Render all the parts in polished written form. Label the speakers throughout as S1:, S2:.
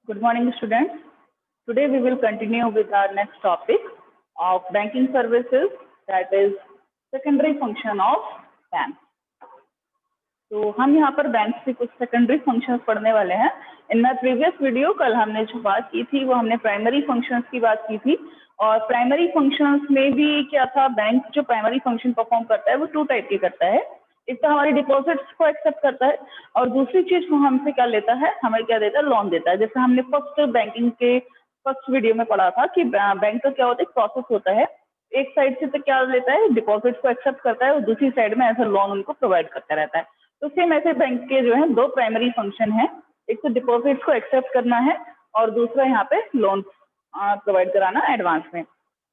S1: Good morning, students. Today we will continue with our next topic of banking services, that is secondary function of bank. तो हम यहाँ पर bank से कुछ secondary functions पढ़ने वाले हैं। इन माय प्रीवियस वीडियो कल हमने जो बात की थी वो हमने प्राइमरी फंक्शंस की बात की थी, और प्राइमरी फंक्शंस में भी क्या था, बैंक जो प्राइमरी फंक्शन परफॉर्म करता है वो टू टाइप की करता है। एक तो हमारी डिपॉजिट्स को एक्सेप्ट करता है, और दूसरी चीज वो हमसे क्या लेता है, हमें क्या देता है, लोन देता है। जैसे हमने फर्स्ट बैंकिंग के फर्स्ट वीडियो में पढ़ा था कि बैंक का क्या होता है, प्रोसेस होता है। एक साइड से तो क्या लेता है, डिपॉजिट्स को एक्सेप्ट करता है, और दूसरी साइड में ऐसा लोन उनको प्रोवाइड करता रहता है। तो सेम ऐसे बैंक के जो है दो प्राइमरी फंक्शन है, एक तो डिपॉजिट्स को एक्सेप्ट करना है और दूसरा यहाँ पे लोन प्रोवाइड कराना एडवांस में।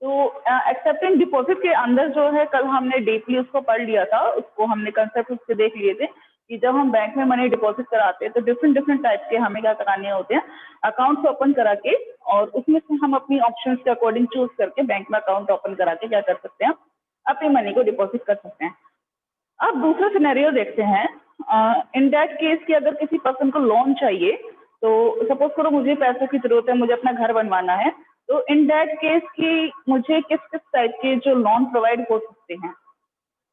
S1: तो एक्सेप्टिंग डिपॉजिट के अंदर जो है कल हमने डीपली उसको पढ़ लिया था, उसको हमने कंसेप्ट उससे देख लिए थे कि जब हम बैंक में मनी डिपॉजिट कराते हैं तो डिफरेंट डिफरेंट टाइप के हमें क्या कराने होते हैं, अकाउंट्स ओपन करा के, और उसमें से हम अपनी ऑप्शंस के अकॉर्डिंग चूज करके बैंक में अकाउंट ओपन करा के क्या कर सकते हैं, अपनी मनी को डिपॉजिट कर सकते हैं। अब दूसरा सिनेरियो देखते हैं। इन दैट केस कि अगर किसी पर्सन को लोन चाहिए, तो सपोज करो मुझे पैसों की जरूरत है, मुझे अपना घर बनवाना है, तो इन दैट केस की मुझे किस किस टाइप के जो लोन प्रोवाइड हो सकते हैं,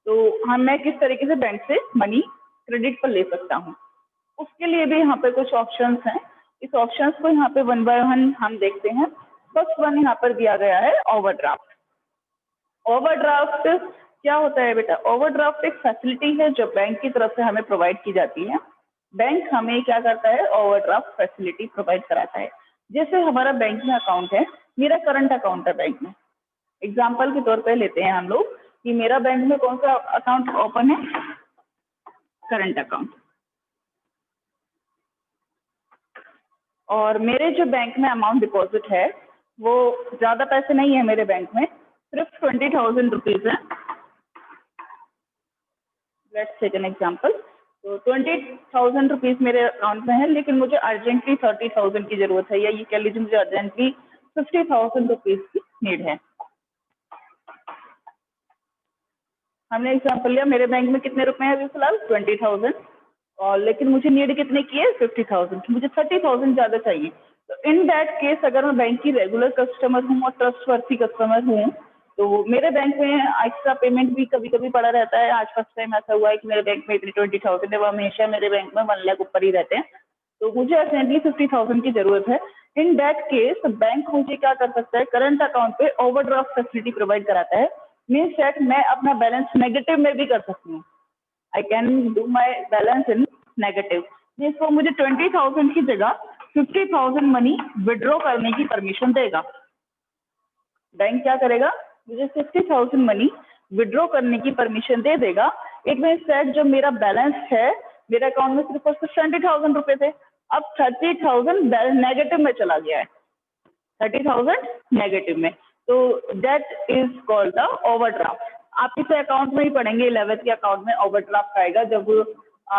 S1: तो मैं किस तरीके से बैंक से मनी क्रेडिट पर ले सकता हूँ, उसके लिए भी यहाँ पे कुछ ऑप्शंस हैं। इस ऑप्शंस को यहाँ पे वन बाय वन हम देखते हैं। फर्स्ट वन यहाँ पर दिया गया है ओवरड्राफ्ट। ओवरड्राफ्ट क्या होता है बेटा? ओवरड्राफ्ट एक फैसिलिटी है जो बैंक की तरफ से हमें प्रोवाइड की जाती है। बैंक हमें क्या करता है, ओवरड्राफ्ट फैसिलिटी प्रोवाइड कराता है। जैसे हमारा बैंक में अकाउंट है, मेरा करंट अकाउंट है बैंक में, एग्जाम्पल के तौर पे लेते हैं हम लोग कि मेरा बैंक में कौन सा अकाउंट ओपन है, करंट अकाउंट। और मेरे जो बैंक में अमाउंट डिपॉजिट है वो ज्यादा पैसे नहीं है, मेरे बैंक में सिर्फ 20,000 रुपीज है। Let's take an example. तो 20,000 रुपीज मेरे अकाउंट में है, लेकिन मुझे अर्जेंटली 30,000 की जरूरत है, या ये कह लीजिए मुझे अर्जेंटली 50,000 रुपीज की नीड है। हमने एग्जांपल लिया, मेरे बैंक में कितने रुपए हैं अभी फिलहाल 20,000, और लेकिन मुझे नीड कितने की है, 50,000 की, मुझे 30,000 ज्यादा चाहिए। तो इन दैट केस अगर मैं बैंक की रेगुलर कस्टमर हूँ और ट्रस्टवर्थी कस्टमर हूँ, तो मेरे बैंक में एक्स्ट्रा पेमेंट भी कभी कभी पड़ा रहता है। आज फर्स्ट टाइम ऐसा हुआ है कि मेरे बैंक में इतनी 20,000 है, वो हमेशा मेरे बैंक में 1 लाख ऊपर ही रहते हैं, तो मुझे अर्जेंटली 50,000 की जरूरत है। इन दैट केस बैंक मुझे क्या कर सकता है, करंट अकाउंट पे ओवरड्राफ्ट फैसिलिटी प्रोवाइड कराता है। मीन्स दैट मैं अपना बैलेंस नेगेटिव में भी कर सकती हूँ। I can do my balance in negative. Means वो मुझे 20,000 की जगह 50,000 मनी विड्रॉ करने की परमिशन देगा। बैंक क्या करेगा, मुझे 50,000 मनी विड्रॉ करने की परमिशन दे देगा। इट मीन्स दैट जो मेरा बैलेंस है, मेरे अकाउंट में सिर्फ 20,000 रुपए थे, अब 30,000 नेगेटिव में चला गया है, 30,000 नेगेटिव में। तो that is called the overdraft. आप इसे अकाउंट में ही पढ़ेंगे, 11th के अकाउंट में ओवरड्राफ्ट आएगा जब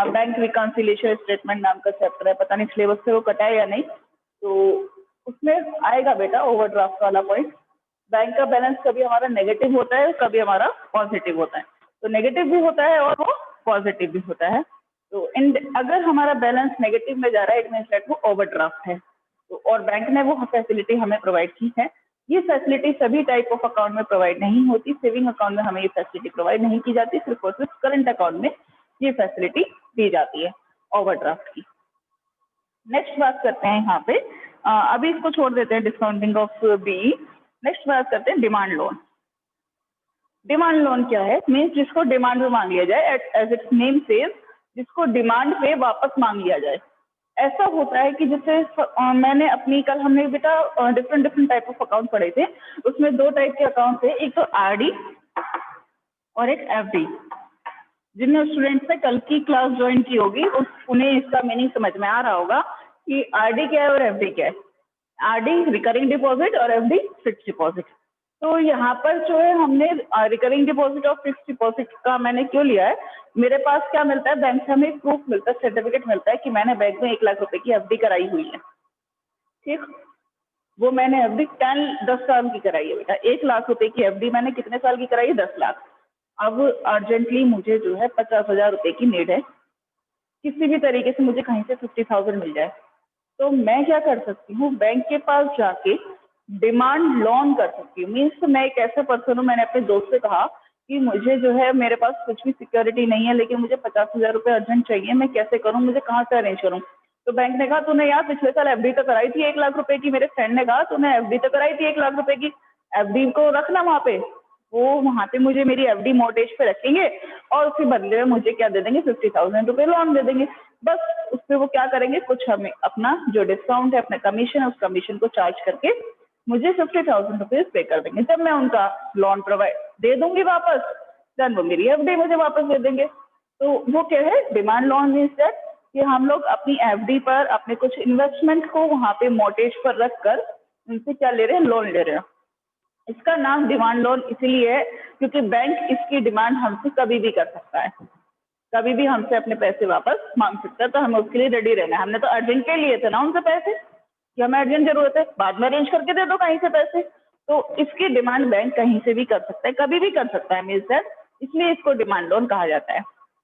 S1: बैंक रिकॉन्सिलिएशन स्टेटमेंट नाम का चैप्टर है, पता नहीं सिलेबस से वो कटा है या नहीं, तो उसमें आएगा बेटा ओवरड्राफ्ट वाला पॉइंट। बैंक का बैलेंस कभी हमारा नेगेटिव होता है, कभी हमारा पॉजिटिव होता है, तो नेगेटिव भी होता है और वो पॉजिटिव भी होता है। तो अगर हमारा बैलेंस नेगेटिव में जा रहा है, इट मींस दैट वो ओवरड्राफ्ट है। तो और बैंक ने वो फैसिलिटी हमें प्रोवाइड की है। ये फैसिलिटी सभी टाइप ऑफ अकाउंट में प्रोवाइड नहीं होती। सेविंग अकाउंट में हमें ये फैसिलिटी प्रोवाइड नहीं की जाती, सिर्फ और सिर्फ करंट अकाउंट में ये फैसिलिटी दी जाती है ओवरड्राफ्ट की। नेक्स्ट बात करते हैं यहाँ पे, अभी इसको छोड़ देते हैं, डिस्काउंटिंग ऑफ बी। नेक्स्ट बात करते हैं डिमांड लोन। डिमांड लोन क्या है? मीन्स जिसको डिमांड में मांग लिया जाए, एज इट्स नेम सेज, जिसको डिमांड पे वापस मांग लिया जाए। ऐसा होता है कि जैसे मैंने अपनी, कल हमने बेटा different different type of account पढ़े थे, उसमें दो टाइप के अकाउंट थे, एक तो आरडी और एक एफडी। जिन स्टूडेंट्स ने कल की क्लास ज्वाइन की होगी उन्हें इसका मीनिंग समझ में आ रहा होगा कि आरडी क्या है और एफडी क्या है। आरडी रिकरिंग डिपॉजिट और एफडी फिक्स डिपॉजिट। तो यहाँ पर जो है हमने रिकरिंग डिपॉजिट और फिक्स डिपॉजिट का मैंने क्यों लिया है, मेरे पास क्या मिलता है, बैंक से हमें प्रूफ मिलता है, सर्टिफिकेट मिलता है कि मैंने बैंक में 1 लाख रुपए की एफडी कराई हुई है। ठीक, वो मैंने एफडी 10 साल की कराई है बेटा। 1 लाख रुपए की एफडी मैंने कितने साल की कराई है, 10 लाख। अब अर्जेंटली मुझे जो है 50,000 रुपए की नीड है, किसी भी तरीके से मुझे कहीं से 50,000 मिल जाए, तो मैं क्या कर सकती हूँ, बैंक के पास जाके डिमांड लोन कर सकती हूँ। मीन्स मैं एक ऐसा पर्सन हूँ, मैंने अपने दोस्त से कहा कि मुझे जो है मेरे पास कुछ भी सिक्योरिटी नहीं है, लेकिन मुझे 50,000 रुपये अर्जेंट चाहिए, मैं कैसे करूँ, मुझे कहाँ से अरेंज करूँ। तो बैंक ने कहा तूने यार पिछले साल एफडी तो कराई थी 1 लाख रुपए की। मेरे फ्रेंड ने कहा तूने एफडी तो कराई थी 1 लाख रुपए की, एफडी को रखना वहाँ पे, वो वहाँ पे मुझे मेरी एफडी मोर्टेज पे रखेंगे और उसके बदले में मुझे क्या दे देंगे, 50,000 रुपये लोन दे देंगे। बस उस पर वो क्या करेंगे, कुछ हमें अपना जो डिस्काउंट है, अपना कमीशन है, उस कमीशन को चार्ज करके मुझे 50,000 रुपीज पे कर देंगे। जब मैं उनका लोन प्रोवाइड दे दूंगी वापस, देन वो मेरी एफडी मुझे वापस दे देंगे। तो वो क्या है, डिमांड लोन मीन्स दैट कि हम लोग अपनी एफडी पर अपने कुछ इन्वेस्टमेंट को वहाँ पे मोर्टेज पर रखकर उनसे क्या ले रहे हैं, लोन ले रहे हैं। इसका नाम डिमांड लोन इसीलिए है क्योंकि बैंक इसकी डिमांड हमसे कभी भी कर सकता है, कभी भी हमसे अपने पैसे वापस मांग सकता है। तो हमें उसके लिए रेडी रहना है। हमने तो अर्जेंट के लिए थे ना उनसे पैसे कि हमें अर्जेंट जरूरत है, बाद में अरेंज करके दे दो कहीं से पैसे। तो इसकी डिमांड बैंक कहीं से भी कर सकता है, कभी भी कर सकता है मीन्स दैट, इसलिए इसको डिमांड लोन कहा जाता है।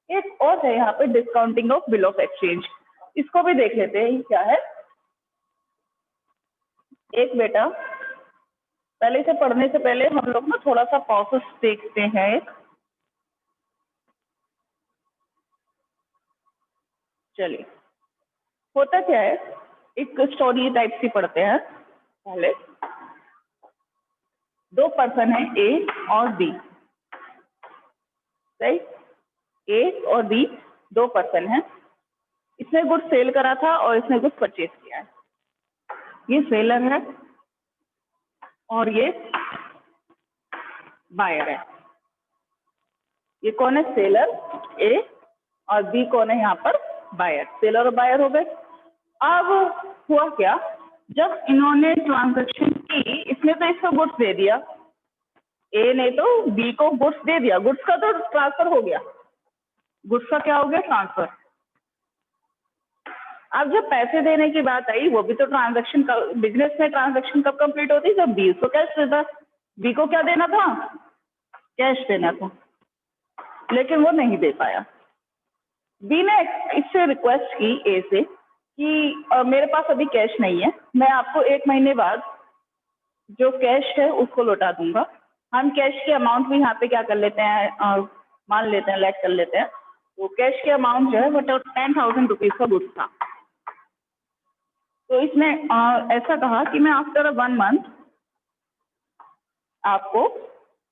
S1: एक और है यहाँ पे discounting of bill of exchange, इसको भी देख लेते हैं क्या है। एक बेटा पहले से पढ़ने से पहले हम लोग ना थोड़ा सा प्रोसेस देखते हैं। एक चलिए, होता क्या है, एक स्टोरी टाइप सी पढ़ते हैं। पहले दो पर्सन है ए और बी, सही, ए और बी दो पर्सन है। इसने गुड सेल करा था और इसने गुड परचेज किया है। ये सेलर है और ये बायर है। ये कौन है, सेलर ए, और बी कौन है यहाँ पर, बायर। सेलर और बायर हो गए। अब हुआ क्या, जब इन्होंने ट्रांजैक्शन की, इसने तो इसको गुड्स दे दिया, ए ने तो बी को गुड्स दे दिया, गुड्स का तो ट्रांसफर हो गया, गुड्स का क्या हो गया, ट्रांसफर। अब जब पैसे देने की बात आई, वो भी तो ट्रांजैक्शन का, बिजनेस में ट्रांजैक्शन कब कंप्लीट होती, जब बी को कैश देता। बी को क्या देना था, कैश देना था, लेकिन वो नहीं दे पाया। बी ने इससे रिक्वेस्ट की ए से कि मेरे पास अभी कैश नहीं है, मैं आपको 1 महीने बाद जो कैश है उसको लौटा दूंगा। हम कैश के अमाउंट भी यहाँ पे क्या कर लेते हैं, मान लेते हैं, लेट कर लेते हैं। तो कैश के अमाउंट जो है वो 10,000 रुपीज का गुड्स था। तो इसने ऐसा कहा कि मैं आफ्टर 1 मंथ आपको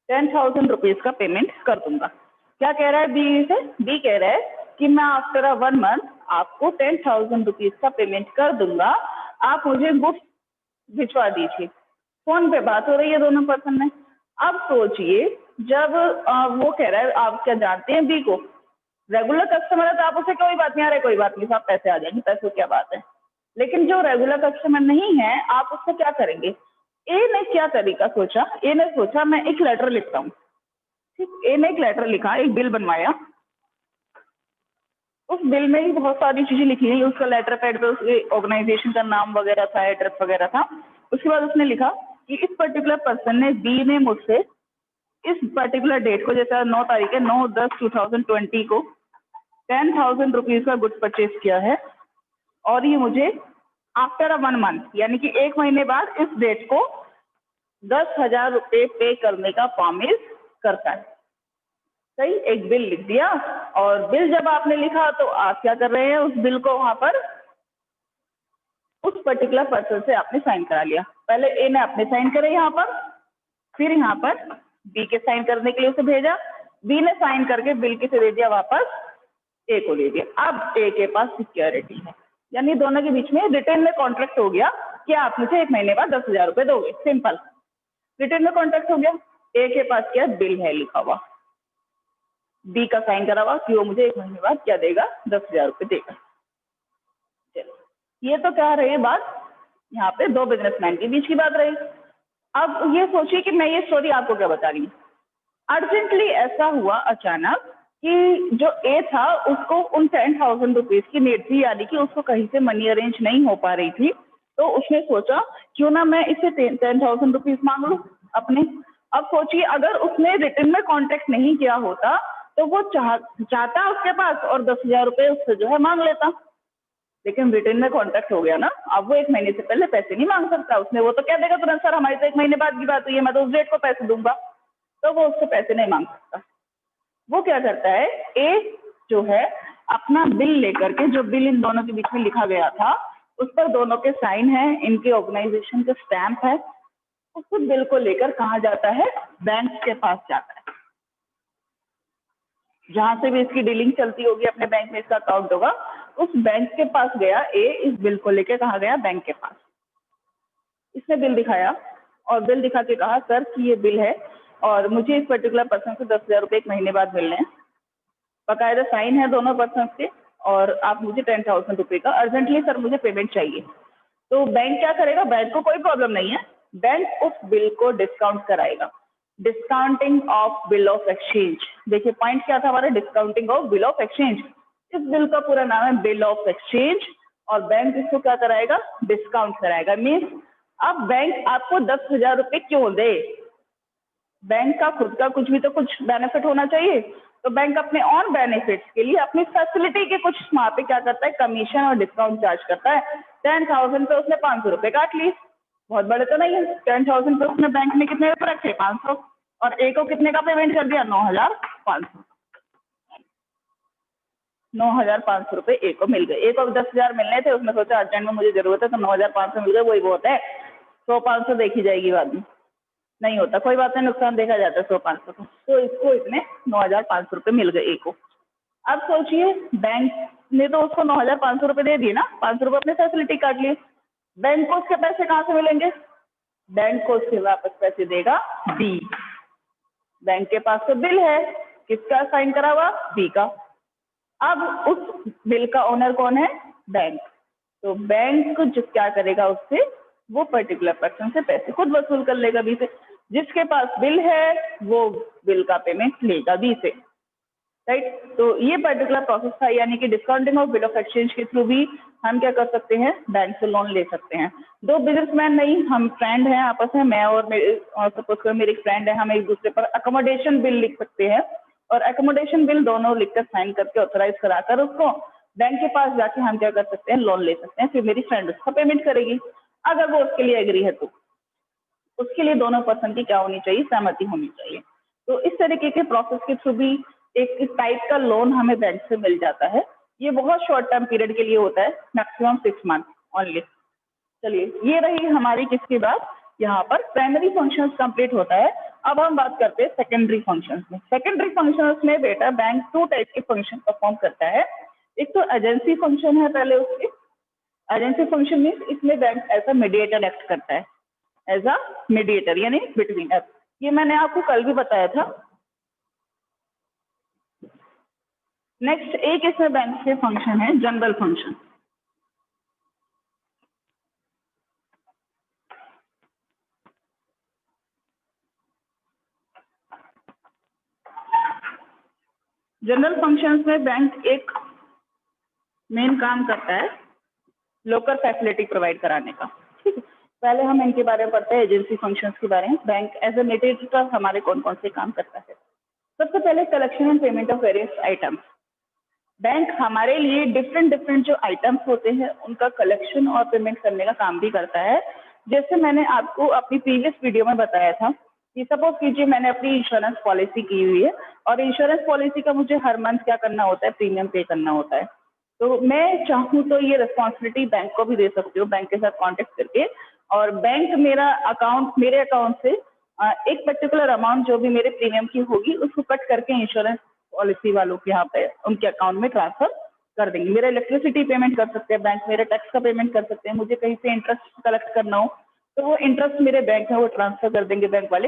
S1: 10,000 रुपीज का पेमेंट कर दूंगा। क्या कह रहा है बी से, बी कह रहा है कि मैं आफ्टर 1 मंथ आपको 10,000 रुपीज का पेमेंट कर दूंगा, आप मुझे गुड्स भिजवा दीजिए। फोन पे बात हो रही है दोनों पर्सन में। अब सोचिए, जब वो कह रहा है, आप क्या जानते हैं बी को, रेगुलर कस्टमर है तो आप उसे कोई बात नहीं, आ रहे कोई बात नहीं साहब, पैसे आ जाएंगे, पैसों क्या बात है। लेकिन जो रेगुलर कस्टमर नहीं है, आप उससे क्या करेंगे। ए ने क्या तरीका सोचा, ए ने सोचा मैं एक लेटर लिखता हूँ। ठीक, ए ने एक लेटर लिखा, एक बिल बनवाया। उस बिल में ही बहुत सारी चीजें लिखी हैं, उसका लेटर पैड पे उसके ऑर्गेनाइजेशन का नाम वगैरह था, एड्रेस वगैरह था। उसके बाद उसने लिखा कि इस पर्टिकुलर पर्सन ने, बी ने मुझसे इस पर्टिकुलर डेट को, जैसे 9 तारीख है, 9/10/2020 को 10,000 रुपीज का गुड्स परचेज किया है, और ये मुझे आफ्टर 1 मंथ यानी कि 1 महीने बाद इस डेट को 10,000 रुपये पे करने का प्रॉमिस करता है। सही, एक बिल लिख दिया, और बिल जब आपने लिखा तो आप क्या कर रहे हैं, उस बिल को वहां पर उस पर्टिकुलर पर्सन से आपने साइन करा लिया। पहले ए ने अपने साइन करे यहाँ पर, फिर यहाँ पर बी के साइन करने के लिए उसे भेजा, बी ने साइन करके बिल किसे दे दिया, वापस ए को दे दिया। अब ए के पास सिक्योरिटी है, यानी दोनों के बीच में रिटर्न में कॉन्ट्रैक्ट हो गया कि आप मुझे 1 महीने बाद 10,000 रुपये दोगे। सिंपल, रिटर्न में कॉन्ट्रैक्ट हो गया। ए के पास क्या बिल है लिखा हुआ, बी का साइन करा हुआ कि वो मुझे 1 महीने बाद क्या देगा, 10,000 रुपये देगा। चलो, ये तो क्या रही बात, यहाँ पे दो बिजनेसमैन के बीच की बात रही। अब ये सोचिए कि मैं ये स्टोरी आपको क्या बता रही हूँ। अर्जेंटली ऐसा हुआ अचानक कि जो ए था उसको उन 10,000 रुपीज की नीड थी, यानी कि उसको कहीं से मनी अरेंज नहीं हो पा रही थी। तो उसने सोचा क्यों ना मैं इससे 10,000 रुपीज मांग लूँ अपने। अब सोचिए, अगर उसने रिटर्न में कॉन्टेक्ट नहीं किया होता तो वो चाहता उसके पास और 10,000 रुपये उससे जो है मांग लेता। लेकिन रिटर्न में कॉन्ट्रैक्ट हो गया ना, अब वो 1 महीने से पहले पैसे नहीं मांग सकता उसने, वो तो कह देगा तुरंत सर हमारी तो 1 महीने बाद की बात हुई है, मैं तो उस डेट को पैसे दूंगा, तो वो उससे पैसे नहीं मांग सकता। वो क्या करता है, ए जो है अपना बिल लेकर के, जो बिल इन दोनों के बीच में लिखा गया था उस पर दोनों के साइन है, इनके ऑर्गेनाइजेशन का स्टैंप है, उस बिल को लेकर कहाँ जाता है, बैंक के पास जाता है। जहां से भी इसकी डीलिंग चलती होगी अपने बैंक में इसका अकाउंट होगा, उस बैंक के पास गया ए, इस बिल को लेकर कहाँ गया, बैंक के पास। इसने बिल दिखाया और बिल दिखा के कहा सर कि ये बिल है और मुझे इस पर्टिकुलर पर्सन से 10,000 रुपये 1 महीने बाद मिलने हैं, बकायदा साइन है दोनों पर्सन के, और आप मुझे 10,000 रुपये का अर्जेंटली सर मुझे पेमेंट चाहिए। तो बैंक क्या करेगा, बैंक को कोई प्रॉब्लम नहीं है, बैंक उस बिल को डिस्काउंट कराएगा। Discounting of bill of exchange, देखिए पॉइंट क्या था हमारा, discounting of bill of exchange. इस बिल का पूरा नाम है बिल ऑफ एक्सचेंज और बैंक इसको क्या कराएगा, डिस्काउंट कराएगा। मीन्स अब बैंक आपको 10,000 रुपये क्यों दे, बैंक का खुद का कुछ भी तो कुछ बेनिफिट होना चाहिए, तो बैंक अपने ऑन बेनिफिट्स के लिए अपनी फैसिलिटी के कुछ वहाँ पे क्या करता है, कमीशन और डिस्काउंट चार्ज करता है। 10,000 पे उसने 500 रुपये काट लिए, बहुत बड़े तो नहीं है, 10,000 पे उसने बैंक में कितने रुपये रखे, 500, और ए को कितने का पेमेंट कर दिया, 9,500। 9,500 रुपये ए को मिल गए। ए को 10,000 मिलने थे, उसने सोचा अर्जेंट में मुझे जरूरत है तो 9,500 मिल गए, वही बहुत है, 100-500 देखी जाएगी बाद में, नहीं होता कोई बात नहीं, नुकसान देखा जाता है 100-500 को, तो इसको इतने 9,500 रुपये मिल गए ए को। अब सोचिए बैंक ने तो उसको 9,500 रुपये दे दिए ना, 500 रुपये अपने फैसिलिटी काट लिए, बैंक को उसके पैसे कहाँ से मिलेंगे, बैंक को उसके वापस पैसे देगा बी। बैंक के पास तो बिल है, किसका साइन करा हुआ, बी का। अब उस बिल का ओनर कौन है, बैंक, तो बैंक जो क्या करेगा उससे, वो पर्टिकुलर पर्सन से पैसे खुद वसूल कर लेगा बी से। जिसके पास बिल है वो बिल का पेमेंट लेगा बी से, राइट। तो ये पर्टिकुलर प्रोसेस था, यानी कि discounting of bill of exchange के थ्रू भी हम क्या कर सकते हैं, बैंक से लोन ले सकते हैं। दो बिजनेसमैन नहीं, हम फ्रेंड हैं आपस में, मैं और मेरे, और सपोज करो मेरी फ्रेंड है, हम एक दूसरे पर अकोमोडेशन बिल लिख सकते हैं और अकोमोडेशन बिल दोनों लिखकर साइन करके ऑथराइज कराकर उसको बैंक के पास जाके हम क्या कर सकते हैं, लोन ले सकते हैं। फिर मेरी फ्रेंड उसका पेमेंट करेगी, अगर वो उसके लिए एग्री है तो उसके लिए दोनों पर्सन की क्या होनी चाहिए, सहमति होनी चाहिए। तो इस तरीके के प्रोसेस के थ्रू भी एक टाइप का लोन हमें बैंक से मिल जाता है। ये बहुत शॉर्ट टर्म पीरियड के लिए होता है, मैक्सिमम 6 मंथ ओनली। चलिए, ये रही हमारी किसकी बात, यहाँ पर प्राइमरी फंक्शंस कंप्लीट होता है। अब हम बात करते हैं सेकेंडरी फंक्शंस में। सेकेंडरी फंक्शंस में बेटा बैंक 2 टाइप के फंक्शन परफॉर्म करता है। एक तो एजेंसी फंक्शन है, पहले उसके एजेंसी फंक्शन मीन्स इसमें bank as a mediator act करता है, एज अ मीडिएटर यानी बिटवीन अस। ये मैंने आपको कल भी बताया था। नेक्स्ट एक इसमें बैंक के फंक्शन है जनरल फंक्शन। जनरल फंक्शंस में बैंक एक मेन काम करता है लोकल फैसिलिटी प्रोवाइड कराने का। ठीक है, पहले हम इनके बारे में पढ़ते हैं, एजेंसी फंक्शंस के बारे में। बैंक एज ए मीडिएटर हमारे कौन कौन से काम करता है। सबसे पहले collection and payment of various items. Bank हमारे लिए डिफरेंट जो आइटम्स होते हैं उनका कलेक्शन और पेमेंट करने का काम भी करता है। जैसे मैंने आपको अपनी प्रीवियस वीडियो में बताया था कि सपोज कीजिए मैंने अपनी इंश्योरेंस पॉलिसी की हुई है और इंश्योरेंस पॉलिसी का मुझे हर मंथ क्या करना होता है, प्रीमियम पे करना होता है। तो मैं चाहूँ तो ये रिस्पॉन्सिबिलिटी बैंक को भी दे सकती हूँ, बैंक के साथ कॉन्टेक्ट करके, और बैंक मेरा अकाउंट, मेरे अकाउंट से एक पर्टिकुलर अमाउंट जो भी मेरे प्रीमियम की होगी उसको कट करके इंश्योरेंस पॉलिसी वालों के यहाँ पे उनके अकाउंट में ट्रांसफर कर देंगे। मेरा इलेक्ट्रिसिटी पेमेंट कर सकते हैं बैंक, मेरे टैक्स का पेमेंट कर सकते हैं, मुझे कहीं से इंटरेस्ट कलेक्ट करना हो तो वो इंटरेस्ट मेरे बैंक में वो ट्रांसफर कर देंगे बैंक वाले।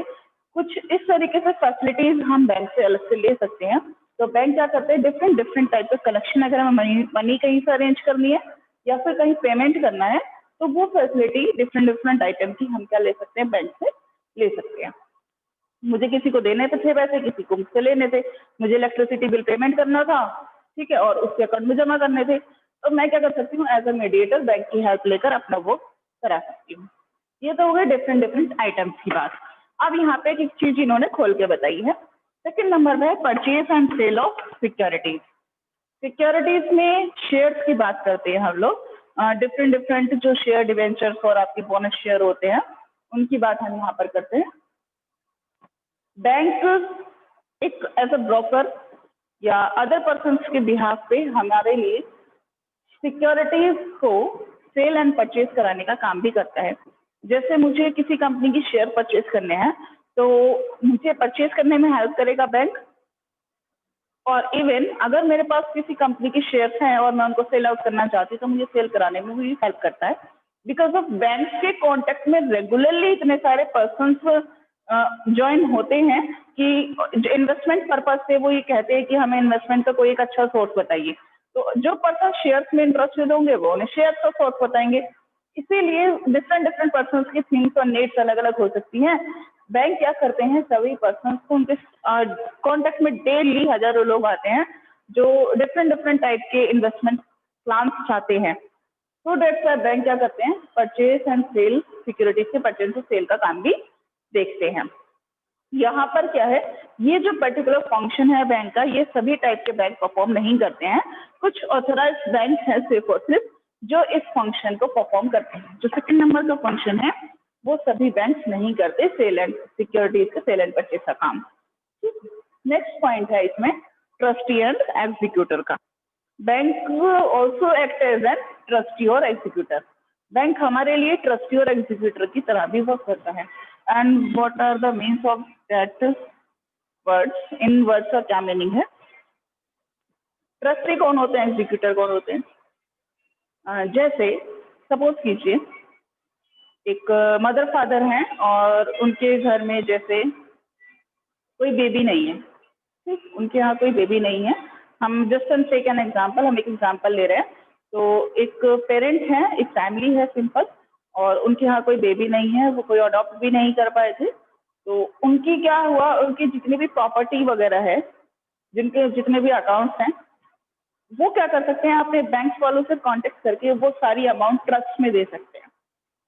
S1: कुछ इस तरीके से फैसिलिटीज हम बैंक से अलग से ले सकते हैं। तो बैंक क्या करते हैं, डिफरेंट टाइप का कलेक्शन, अगर हमें मनी कहीं से अरेंज करनी है या फिर कहीं पेमेंट करना है तो वो फैसिलिटी डिफरेंट आइटम की हम क्या ले सकते हैं, बैंक से ले सकते हैं। मुझे किसी को देने थे पैसे, किसी को मुझसे लेने थे, मुझे इलेक्ट्रिसिटी बिल पेमेंट करना था, ठीक है, और उसके अकाउंट में जमा करने थे, तो मैं क्या कर सकती हूँ, एज अ मीडिएटर बैंक की हेल्प लेकर अपना वो करा सकती हूँ। ये तो हो गए डिफरेंट आइटम्स की बात। अब यहाँ पे एक चीज इन्होंने खोल के बताई है। सेकंड नंबर पे purchase and sale of securities. Securities में शेयर्स की बात करते हैं हम लोग। डिफरेंट डिफरेंट जो शेयर डिवेंचर्स और आपके बोनस शेयर होते हैं उनकी बात हम यहाँ पर करते हैं। बैंक एक एज अ ब्रोकर या अदर पर्सन्स के बिहाफ पे हमारे लिए सिक्योरिटीज को सेल एंड परचेज कराने का काम भी करता है। जैसे मुझे किसी कंपनी की शेयर परचेज करने हैं तो मुझे परचेज करने में हेल्प करेगा बैंक, और इवन अगर मेरे पास किसी कंपनी के शेयर्स हैं और मैं उनको सेल आउट करना चाहती हूँ तो मुझे सेल कराने में भी हेल्प करता है। बिकॉज ऑफ बैंक के कॉन्टेक्ट में रेगुलरली इतने सारे पर्सन्स ज्वाइन होते हैं कि इन्वेस्टमेंट पर्पज से वो ये कहते हैं कि हमें इन्वेस्टमेंट का कोई एक अच्छा सोर्स बताइए, तो जो पर्सन शेयर्स में इंटरेस्टेड होंगे वो उन्हें शेयर्स का सोर्स बताएंगे। इसीलिए डिफरेंट डिफरेंट पर्सन्स की थिंग्स और नीड्स अलग अलग हो सकती हैं। बैंक क्या करते हैं, सभी पर्सन्स को उनके कॉन्टेक्ट में डेली हजारों लोग आते हैं जो डिफरेंट डिफरेंट टाइप के इन्वेस्टमेंट प्लान चाहते हैं। तो डेट्स वाई बैंक क्या करते हैं, परचेज एंड सेल, सिक्योरिटीज के परचेज और सेल का काम भी देखते हैं। यहाँ पर क्या है, ये जो पर्टिकुलर फंक्शन है बैंक का, ये सभी टाइप के बैंक परफॉर्म नहीं करते हैं। कुछ ऑथराइज्ड बैंक है सिर्फ और सिर्फ जो इस फंक्शन को परफॉर्म करते हैं। जो सेकंड नंबर का फंक्शन है वो सभी बैंक नहीं करते, सेल एंड सिक्योरिटीज का सेल एंड परचेज का काम। नेक्स्ट पॉइंट है इसमें ट्रस्टी एंड एग्जीक्यूटर का। Bank also act as an trustee और एग्जीक्यूटर। बैंक हमारे लिए ट्रस्टी और एग्जीक्यूटर की तरह भी वर्क करता है। And what are the means of that words, इन वर्ड्स का क्या मीनिंग है? ट्रस्टी कौन होते हैं, एग्जीक्यूटर कौन होते हैं? जैसे सपोज कीजिए एक मदर फादर हैं और उनके घर में जैसे कोई बेबी नहीं है, ठीक, उनके यहाँ कोई बेबी नहीं है। हम जस्ट टेक एन एग्जांपल, हम एक एग्जांपल ले रहे हैं। तो एक पेरेंट है, एक फैमिली है सिंपल, और उनके यहाँ कोई बेबी नहीं है, वो कोई अडॉप्ट भी नहीं कर पाए थे। तो उनकी क्या हुआ, उनकी जितनी भी प्रॉपर्टी वगैरह है, जिनके जितने भी अकाउंट्स हैं, वो क्या कर सकते हैं, अपने बैंक वालों से कांटेक्ट करके वो सारी अमाउंट ट्रस्ट में दे सकते हैं।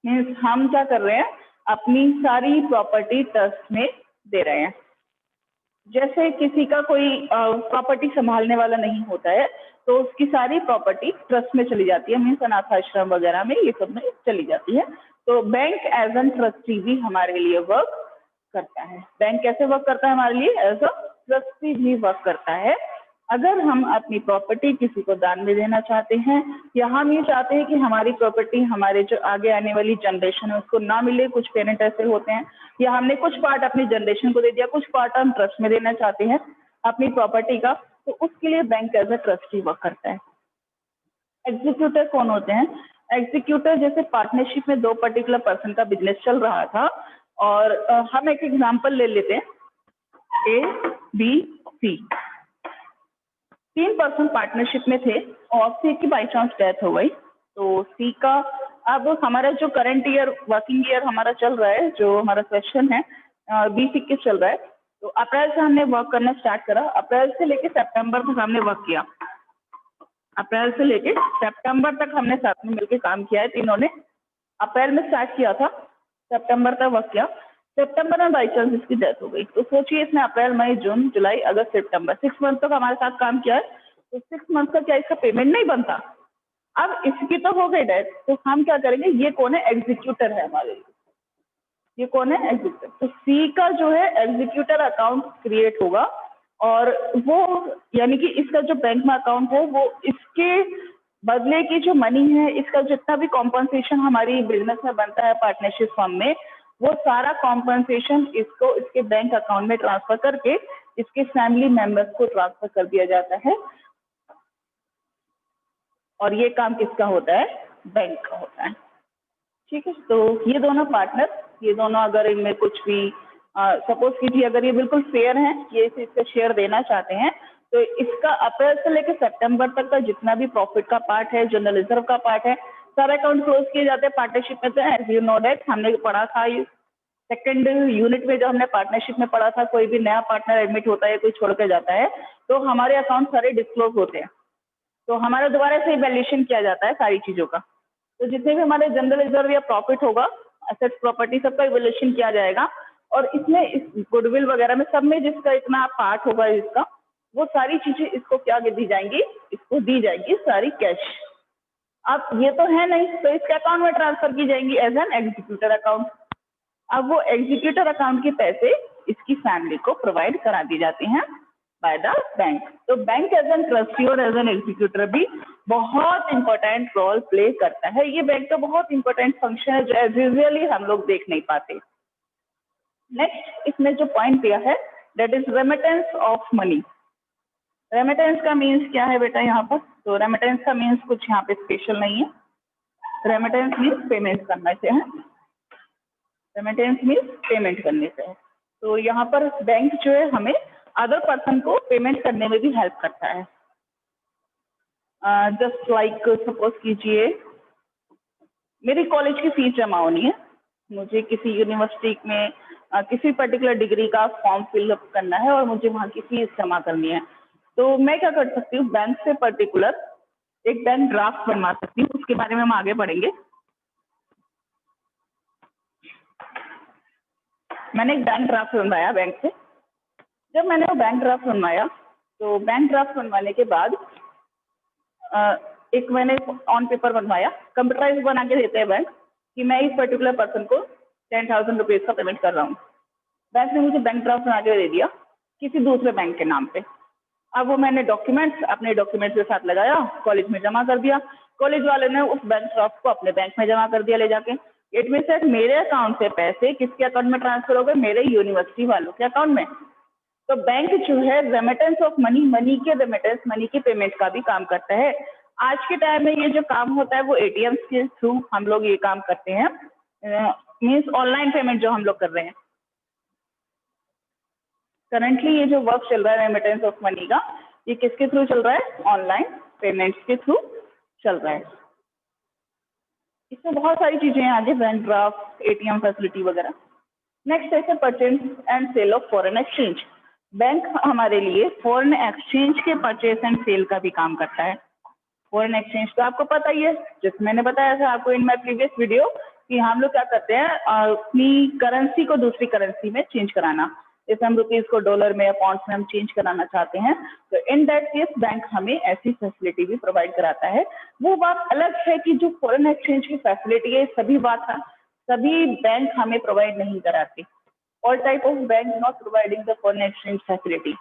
S1: मीन्स हम क्या कर रहे हैं, अपनी सारी प्रॉपर्टी ट्रस्ट में दे रहे हैं। जैसे किसी का कोई प्रॉपर्टी संभालने वाला नहीं होता है तो उसकी सारी प्रॉपर्टी ट्रस्ट में चली जाती है, मीन्स अनाथ आश्रम वगैरह में, ये सब में चली जाती है। तो बैंक एज एन ट्रस्टी भी हमारे लिए वर्क करता है। बैंक कैसे वर्क करता है हमारे लिए? एज अ ट्रस्टी भी वर्क करता है। अगर हम अपनी प्रॉपर्टी किसी को दान में देना चाहते हैं, या हम ये चाहते हैं कि हमारी प्रॉपर्टी हमारे जो आगे आने वाली जनरेशन है उसको ना मिले, कुछ पेरेंट ऐसे होते हैं, या हमने कुछ पार्ट अपनी जनरेशन को दे दिया, कुछ पार्ट हम ट्रस्ट में देना चाहते हैं अपनी प्रॉपर्टी का, तो उसके लिए bank as a trustee work करता है। एग्जीक्यूटर कौन होते हैं? एग्जीक्यूटर जैसे पार्टनरशिप में दो पर्टिकुलर पर्सन का बिजनेस चल रहा था, और हम एक एग्जांपल ले लेते हैं, A B C, 3 person partnership में थे और सी की बाई चांस डेथ हो गई। तो सी का अब हमारा जो करंट ईयर वर्किंग ईयर हमारा चल रहा है, जो हमारा सेशन है 2021 चल रहा है, तो अप्रैल से हमने वर्क करना स्टार्ट करा। अप्रैल से लेके सितंबर तक हमने वर्क किया, अप्रैल से लेके सितंबर तक हमने साथ में मिलकर काम किया है तीनों ने। अप्रैल में स्टार्ट किया था, सितंबर तक वर्क किया, सितंबर में बाई चांस इसकी डेथ हो गई। तो सोचिए इसने अप्रैल मई जून जुलाई अगस्त सितंबर 6 मंथ तक हमारे साथ काम किया है, तो 6 मंथ का क्या इसका पेमेंट नहीं बनता? अब इसकी तो हो गई डेथ, तो हम क्या करेंगे, ये कौन है? एग्जीक्यूटर है हमारे लिए। ये कौन है? एग्जीक्यूटर। तो सी का जो है एग्जीक्यूटर अकाउंट क्रिएट होगा, और वो यानी कि इसका जो बैंक में अकाउंट है वो इसके बदले की जो मनी है, इसका जितना भी कॉम्पनसेशन हमारी बिजनेस में बनता है पार्टनरशिप फर्म में, वो सारा कॉम्पनसेशन इसको इसके बैंक अकाउंट में ट्रांसफर करके इसके फैमिली मेंबर्स को ट्रांसफर कर दिया जाता है। और ये काम किसका होता है? बैंक का होता है। ठीक है, तो ये दोनों पार्टनर, ये दोनों अगर इनमें कुछ भी सपोज कीजिए अगर ये बिल्कुल फेयर हैं, ये इससे शेयर देना चाहते हैं, तो इसका अप्रैल से लेकर सितंबर तक का जितना भी प्रॉफिट का पार्ट है, जनरल रिजर्व का पार्ट है, सारे अकाउंट क्लोज किए जाते हैं पार्टनरशिप में। तो एज यू नो दैट हमने पढ़ा था सेकंड यूनिट में, जो हमने पार्टनरशिप में पढ़ा था, कोई भी नया पार्टनर एडमिट होता है, कोई छोड़ के जाता है, तो हमारे अकाउंट सारे डिस्क्लोज होते हैं, तो हमारा दोबारा से वैल्यूएशन किया जाता है सारी चीजों का। तो जितने भी हमारे जनरल रिजर्व या प्रॉफिट होगा, एसेट्स प्रॉपर्टी, सबका इवैल्यूएशन किया जाएगा, और इसमें इस गुडविल वगैरह में सब में जिसका इतना पार्ट होगा इसका, वो सारी चीजें इसको क्या दी जाएंगी? इसको दी जाएगी सारी कैश। अब ये तो है नहीं, तो इसके अकाउंट में ट्रांसफर की जाएंगी एज एन एग्जीक्यूटर अकाउंट। अब वो एग्जीक्यूटर अकाउंट के पैसे इसकी फैमिली को प्रोवाइड करा दी जाते हैं बाय द बैंक। तो बैंक एज एन ट्रस्टी और एज एन एग्जीक्यूटर भी बहुत इंपॉर्टेंट रोल प्ले करता है। ये बैंक का बहुत इंपॉर्टेंट फंक्शन है जो एज यूजुअली हम लोग देख नहीं पाते। नेक्स्ट इसमें जो पॉइंट दिया है that is remittance of money. Remittance का मीन्स क्या है बेटा यहाँ पर? तो रेमिटेंस का मीन्स कुछ यहाँ पे स्पेशल नहीं है। रेमिटेंस मीन्स पेमेंट करने से है। रेमिटेंस मीन्स पेमेंट करने से है। तो यहाँ पर बैंक जो है हमें अदर पर्सन को पेमेंट करने में भी हेल्प करता है। जस्ट लाइक सपोज कीजिए मेरी कॉलेज की फीस जमा होनी है, मुझे किसी यूनिवर्सिटी में किसी पर्टिकुलर डिग्री का फॉर्म फिलअप करना है और मुझे वहाँ की फीस जमा करनी है। तो मैं क्या कर सकती हूँ, बैंक से पर्टिकुलर एक बैंक ड्राफ्ट बनवा सकती हूँ। उसके बारे में हम आगे पढ़ेंगे। मैंने एक बैंक ड्राफ्ट बनवाया बैंक से। जब मैंने वो बैंक ड्राफ्ट बनवाया तो बैंक ड्राफ्ट बनवाने के बाद एक मैंने ऑन पेपर बनवाया, कंप्यूटराइज बना के देते हैं बैंक कि मैं इस पर्टिकुलर पर्सन को 10,000 रुपीज़ का पेमेंट कर रहा हूँ। बैंक ने मुझे बैंक ड्राफ्ट बना के दे दिया किसी दूसरे बैंक के नाम पे। अब वो मैंने अपने डॉक्यूमेंट्स के साथ लगाया, कॉलेज में जमा कर दिया। कॉलेज वाले ने उस बैंक ड्राफ्ट को अपने बैंक में जमा कर दिया ले जाके। इट मीन्स दैट मेरे अकाउंट से पैसे किसके अकाउंट में ट्रांसफर हो गए? मेरे यूनिवर्सिटी वालों के अकाउंट में। तो बैंक जो है रेमिटेंस ऑफ मनी, मनी के रेमिटेंस, मनी की पेमेंट का भी काम करता है। आज के टाइम में ये जो काम होता है वो एटीएम के थ्रू हम लोग ये काम करते हैं। मीन्स ऑनलाइन पेमेंट जो हम लोग कर रहे हैं। करंटली ये जो वर्क चल रहा है रेमिटेंस ऑफ मनी का, ये किसके थ्रू चल रहा है? ऑनलाइन पेमेंट्स के थ्रू चल रहा है। इसमें बहुत सारी चीजें हैं आगे, बैंक ड्राफ्ट, एटीएम फैसिलिटी वगैरह। नेक्स्ट है purchase and sale of foreign exchange. Bank हमारे लिए फॉरेन एक्सचेंज के परचेज एंड सेल का भी काम करता है। फॉरेन एक्सचेंज तो आपको पता ही है, जैसे मैंने बताया था आपको इन माय प्रीवियस वीडियो कि हम लोग क्या करते हैं, अपनी करेंसी को दूसरी करेंसी में चेंज कराना। जैसे हम रुपीज को डॉलर में या पाउंड्स में हम चेंज कराना चाहते हैं, तो इन दैट केस बैंक हमें ऐसी फैसिलिटी भी प्रोवाइड कराता है। वो बात अलग है कि जो फॉरेन एक्सचेंज की फैसिलिटी है सभी बैंक हमें प्रोवाइड नहीं कराते। All type of bank not providing the foreign exchange facility.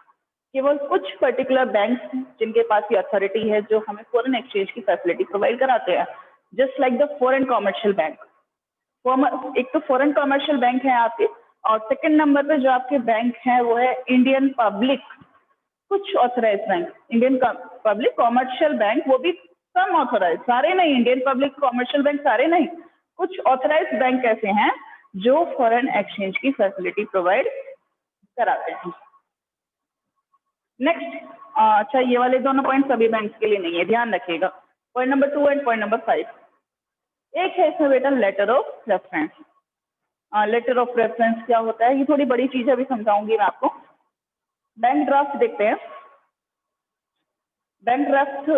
S1: केवल कुछ पर्टिकुलर बैंक जिनके पास ये अथॉरिटी है जो हमें फॉरेन एक्सचेंज की फैसिलिटी प्रोवाइड कराते हैं। Just like the foreign commercial bank. एक तो फॉरेन कॉमर्शियल बैंक है आपके, और सेकंड नंबर पे जो आपके बैंक है वो है इंडियन पब्लिक कुछ authorise bank. Indian public commercial bank, वो भी कम ऑथराइज, सारे नहीं। इंडियन पब्लिक कॉमर्शियल बैंक सारे नहीं, कुछ ऑथराइज बैंक ऐसे हैं जो फॉरेन एक्सचेंज की फैसिलिटी प्रोवाइड कराते हैं। नेक्स्ट, अच्छा ये वाले दोनों पॉइंट सभी बैंक के लिए नहीं है, ध्यान रखिएगा। Point number 2 and point number 5। एक है इसमें बेटा letter of reference. Letter of reference क्या होता है? ये थोड़ी बड़ी चीज अभी समझाऊंगी मैं आपको। बैंक ड्राफ्ट देखते हैं। बैंक ड्राफ्ट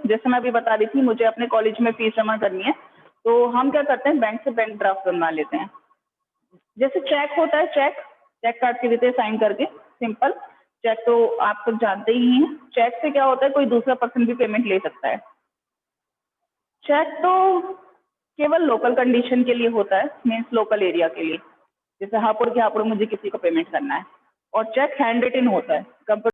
S1: जैसे मैं अभी बता रही थी, मुझे अपने कॉलेज में फीस जमा करनी है, तो हम क्या करते हैं, बैंक से बैंक ड्राफ्ट बनवा लेते हैं। जैसे चेक होता है, चेक काट के देते हैं साइन करके, सिंपल। चेक तो आप तो जानते ही हैं, चेक से क्या होता है, कोई दूसरा पर्सन भी पेमेंट ले सकता है। चेक तो केवल लोकल कंडीशन के लिए होता है, मीन्स लोकल एरिया के लिए। जैसे हापुड़ के हापुड़ मुझे किसी को पेमेंट करना है, और चेक हैंड रिटन होता है।